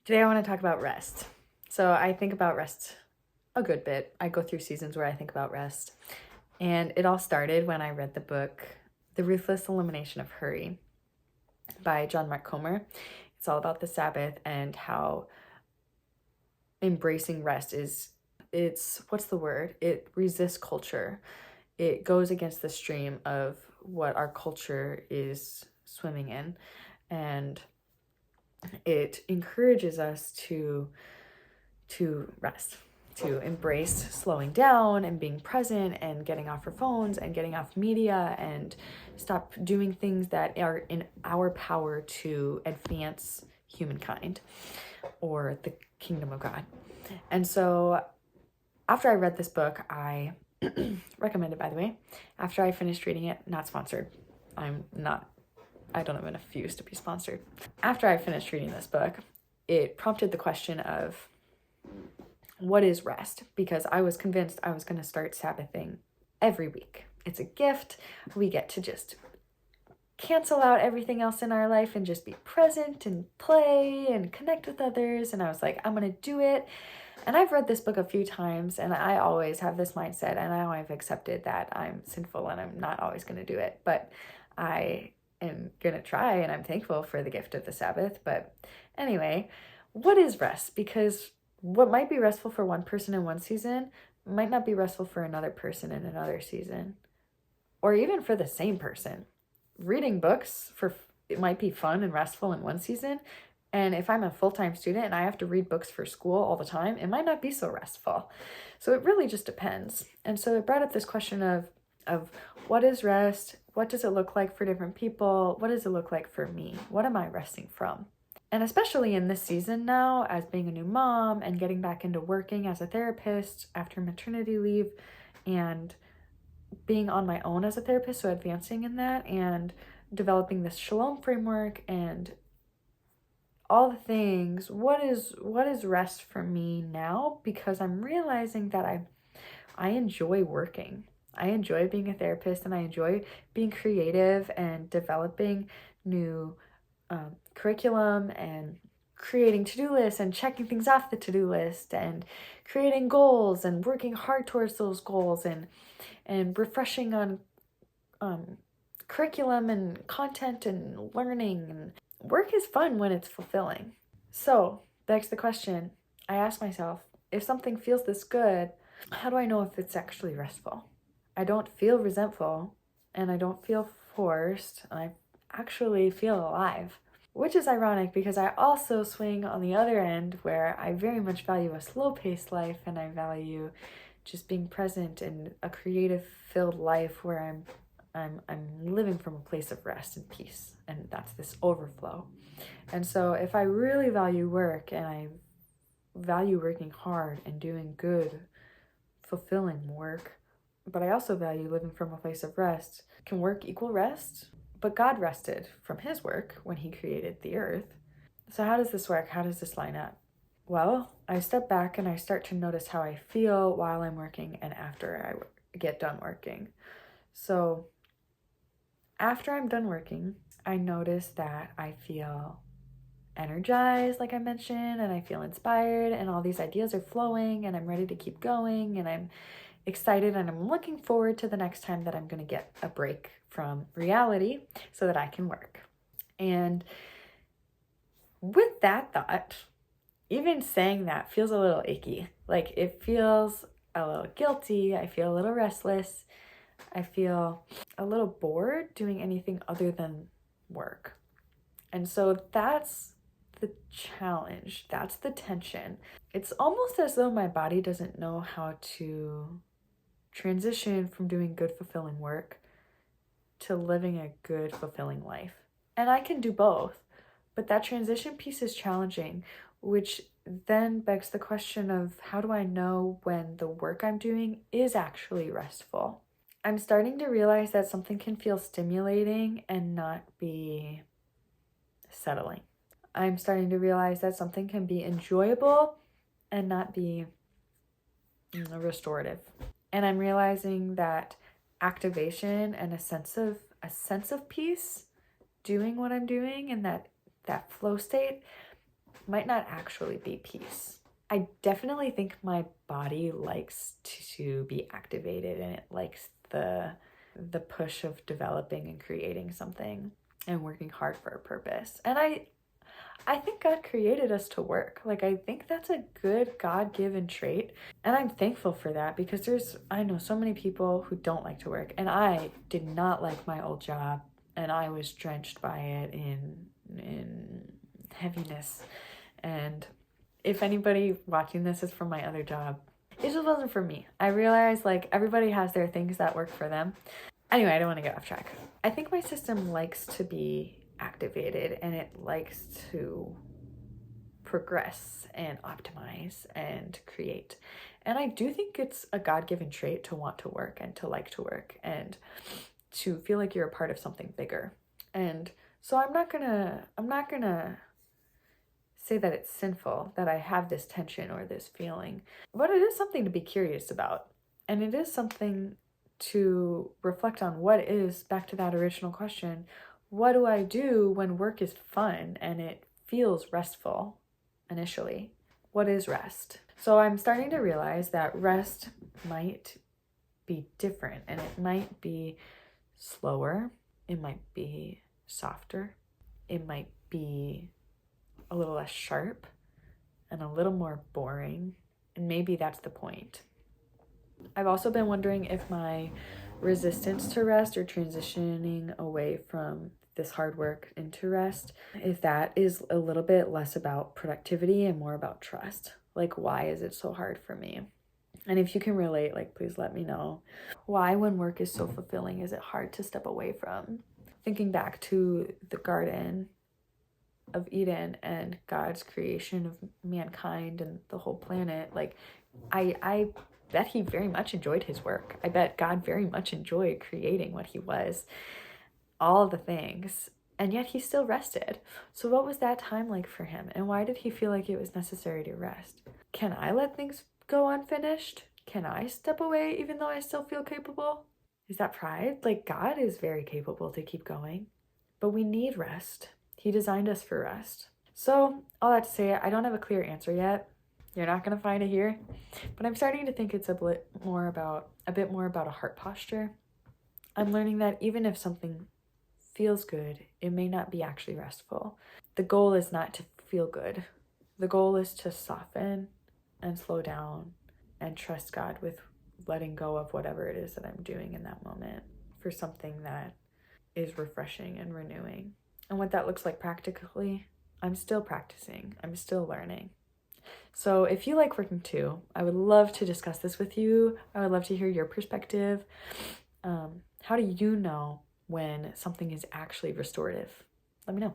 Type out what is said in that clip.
Today I want to talk about rest. So I think about rest a good bit. I go through seasons where I think about rest. And it all started when I read the book, The Ruthless Elimination of Hurry by John Mark Comer. It's all about the Sabbath and how embracing rest what's the word? It resists culture. It goes against the stream of what our culture is swimming in. And it encourages us to rest, to embrace slowing down and being present and getting off our phones and getting off media and stop doing things that are in our power to advance humankind or the kingdom of God. And so after I read this book, I recommend it, by the way. After I finished reading it, not sponsored. I don't have enough views to be sponsored. After I finished reading this book, it prompted the question of what is rest? Because I was convinced I was going to start Sabbathing every week. It's a gift. We get to just cancel out everything else in our life and just be present and play and connect with others. And I was like, I'm going to do it. And I've read this book a few times and I always have this mindset, and now I've accepted that I'm sinful and I'm not always going to do it. But I am going to try, and I'm thankful for the gift of the Sabbath. But anyway, what is rest? Because what might be restful for one person in one season might not be restful for another person in another season, or even for the same person. Reading books it might be fun and restful in one season, and if I'm a full-time student and I have to read books for school all the time, it might not be so restful. So it really just depends. And so it brought up this question of what is rest? What does it look like for different people? What does it look like for me? What am I resting from? And especially in this season now, as being a new mom and getting back into working as a therapist after maternity leave and being on my own as a therapist, so advancing in that and developing this shalom framework and all the things, what is rest for me now? Because I'm realizing that I enjoy working. I enjoy being a therapist, and I enjoy being creative and developing new curriculum and creating to-do lists and checking things off the to-do list and creating goals and working hard towards those goals and refreshing on curriculum and content and learning. And work is fun when it's fulfilling. So begs the question, I ask myself, if something feels this good, how do I know if it's actually restful? I don't feel resentful and I don't feel forced. I actually feel alive, which is ironic because I also swing on the other end where I very much value a slow-paced life, and I value just being present in a creative-filled life where I'm living from a place of rest and peace, and that's this overflow. And so if I really value work and I value working hard and doing good, fulfilling work, but I also value living from a place of rest, can work equal rest? But God rested from his work when he created the earth. So how does this work? How does this line up? Well, I step back and I start to notice how I feel while I'm working and after I get done working. So after I'm done working, I notice that I feel energized, like I mentioned, and I feel inspired, and all these ideas are flowing, and I'm ready to keep going, and I'm excited, and I'm looking forward to the next time that I'm going to get a break from reality so that I can work. And with that thought, even saying that feels a little icky. Like, it feels a little guilty. I feel a little restless. I feel a little bored doing anything other than work. And so that's the challenge. That's the tension. It's almost as though my body doesn't know how to transition from doing good, fulfilling work to living a good, fulfilling life. And I can do both, but that transition piece is challenging, which then begs the question of how do I know when the work I'm doing is actually restful? I'm starting to realize that something can feel stimulating and not be settling. I'm starting to realize that something can be enjoyable and not be restorative. And I'm realizing that activation and a sense of peace doing what I'm doing and that flow state might not actually be peace. I definitely think my body likes to be activated, and it likes the push of developing and creating something and working hard for a purpose. And I think God created us to work. Like, I think that's a good God-given trait. And I'm thankful for that, because I know so many people who don't like to work. And I did not like my old job, and I was drenched by it in heaviness. And if anybody watching this is from my other job, it just wasn't for me. I realized, like, everybody has their things that work for them. Anyway, I don't want to get off track. I think my system likes to be activated, and it likes to progress and optimize and create. And I do think it's a God-given trait to want to work and to like to work and to feel like you're a part of something bigger. And so I'm not gonna say that it's sinful that I have this tension or this feeling, but it is something to be curious about. And it is something to reflect on. What is, back to that original question, what do I do when work is fun and it feels restful initially? What is rest? So I'm starting to realize that rest might be different, and it might be slower, it might be softer, it might be a little less sharp and a little more boring, and maybe that's the point. I've also been wondering if my resistance to rest, or transitioning away from this hard work into rest, if that is a little bit less about productivity and more about trust. Like, why is it so hard for me? And if you can relate, like, please let me know. Why, when work is so fulfilling, is it hard to step away from? Thinking back to the Garden of Eden and God's creation of mankind and the whole planet, like, I bet he very much enjoyed his work. I bet God very much enjoyed creating what he was, all the things, and yet he still rested. So what was that time like for him, and why did he feel like it was necessary to rest? Can I let things go unfinished? Can I step away even though I still feel capable? Is that pride? Like, God is very capable to keep going, but we need rest. He designed us for rest. So all that to say, I don't have a clear answer yet. You're not going to find it here, but I'm starting to think it's a bit more about a heart posture. I'm learning that even if something feels good, it may not be actually restful. The goal is not to feel good. The goal is to soften and slow down and trust God with letting go of whatever it is that I'm doing in that moment for something that is refreshing and renewing. And what that looks like practically, I'm still practicing. I'm still learning. So if you like working too, I would love to discuss this with you. I would love to hear your perspective. How do you know when something is actually restorative? Let me know.